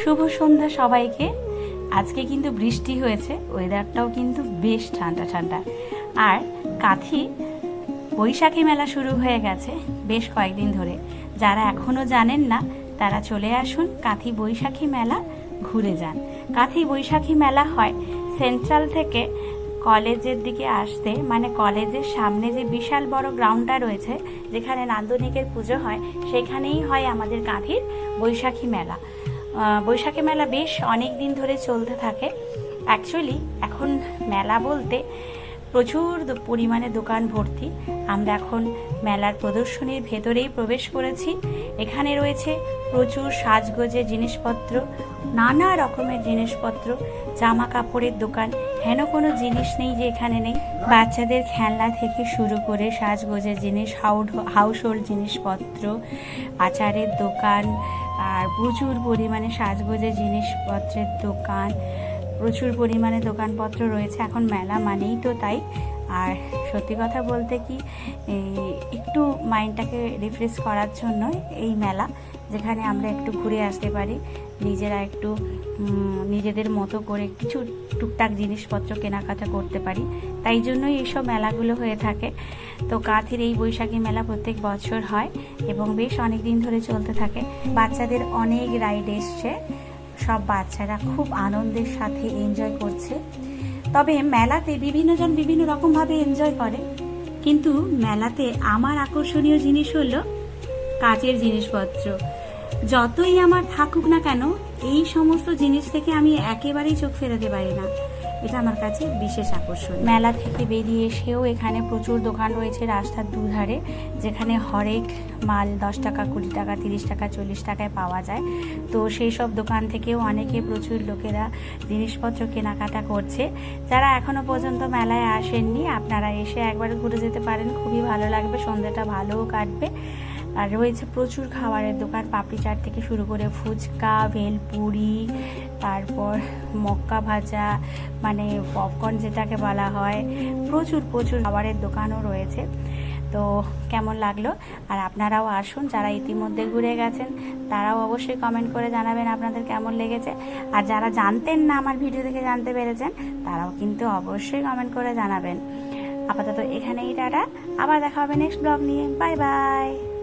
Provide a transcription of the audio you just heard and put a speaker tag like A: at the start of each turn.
A: শুভ সন্ধ্যা সবাইকে। আজকে কিন্তু বৃষ্টি হয়েছে, ওয়েদারটাও কিন্তু বেশ ঠান্ডা ঠান্ডা। আর কাঁথি বৈশাখী মেলা শুরু হয়ে গেছে বেশ কয়েকদিন ধরে। যারা এখনও জানেন না তারা চলে আসুন, কাঁথি বৈশাখী মেলা ঘুরে যান। কাঁথি বৈশাখী মেলা হয় সেন্ট্রাল থেকে কলেজের দিকে আসতে, মানে কলেজের সামনে যে বিশাল বড় গ্রাউন্ডটা রয়েছে যেখানে নান্দনিকের পুজো হয়, সেখানেই হয় আমাদের কাঁথির বৈশাখী মেলা। বৈশাখী মেলা বেশ অনেক দিন ধরে চলতে থাকে। অ্যাকচুয়ালি এখন মেলা বলতে প্রচুর পরিমাণে দোকান ভর্তি। আমরা এখন মেলার প্রদর্শনীর ভেতরেই প্রবেশ করেছি। এখানে রয়েছে প্রচুর সাজগোজের জিনিসপত্র, নানা রকমের জিনিসপত্র, জামা কাপড়ের দোকান। হেন কোনো জিনিস নেই যে এখানে নেই। বাচ্চাদের খেলনা থেকে শুরু করে সাজগোজের জিনিস, হাউস হোল্ড জিনিসপত্র, আচারের দোকান, আর প্রচুর পরিমাণে সাজগোজের জিনিসপত্রের দোকান, প্রচুর পরিমাণে দোকানপত্র রয়েছে। এখন মেলা মানেই তো তাই। আর সত্যি কথা বলতে কি, একটু মাইন্ডটাকে রিফ্রেশ করার জন্য এই মেলা, যেখানে আমরা একটু ঘুরে আসতে পারি, নিজেরা একটু নিজেদের মতো করে কিছু টুকটাক জিনিসপত্র কেনাকাটা করতে পারি। তাই জন্যই এইসব মেলাগুলো হয়ে থাকে। তো কাঁথির এই বৈশাখী মেলা প্রত্যেক বছর হয় এবং বেশ অনেক দিন ধরে চলতে থাকে। বাচ্চাদের অনেক রাইড এসছে, সব বাচ্চারা খুব আনন্দের সাথে এনজয় করছে। তবে মেলাতে বিভিন্নজন বিভিন্ন রকমভাবে এনজয় করে, কিন্তু মেলাতে আমার আকর্ষণীয় জিনিস হলো কাচের জিনিসপত্র। যতই আমার থাকুক না কেন, এই সমস্ত জিনিস থেকে আমি একেবারেই চোখ ফেরাতে পারি না। এটা আমার কাছে বিশেষ আকর্ষণ। মেলা থেকে বেরিয়ে এসেও এখানে প্রচুর দোকান রয়েছে রাস্তার দুধারে, যেখানে হরেক মাল 10 টাকা, 20 টাকা, 30 টাকা, 40 টাকায় পাওয়া যায়। তো সেই সব দোকান থেকেও অনেকে, প্রচুর লোকেরা জিনিসপত্র কেনাকাটা করছে। যারা এখনো পর্যন্ত মেলায় আসেননি, আপনারা এসে একবার ঘুরে যেতে পারেন, খুবই ভালো লাগবে, সন্ধ্যাটা ভালোও কাটবে। আর রয়েছে প্রচুর খাবারের দোকান, পাপড়ি চাট থেকে শুরু করে ফুচকা, ভেলপুরি, তারপর মক্কা ভাজা, মানে পপকর্ন যেটাকে বলা হয়, প্রচুর প্রচুর খাবারের দোকানও রয়েছে। তো কেমন লাগলো? আর আপনারাও আসুন, যারা ইতিমধ্যে ঘুরে গেছেন তারাও অবশ্যই কমেন্ট করে জানাবেন আপনাদের কেমন লেগেছে। আর যারা জানতেন না, আমার ভিডিও দেখে জানতে পেরেছেন, তারাও কিন্তু অবশ্যই কমেন্ট করে জানাবেন। আপাতত এখানেই টাটা, আবার দেখা হবে নেক্সট ব্লগ নিয়ে। Bye bye.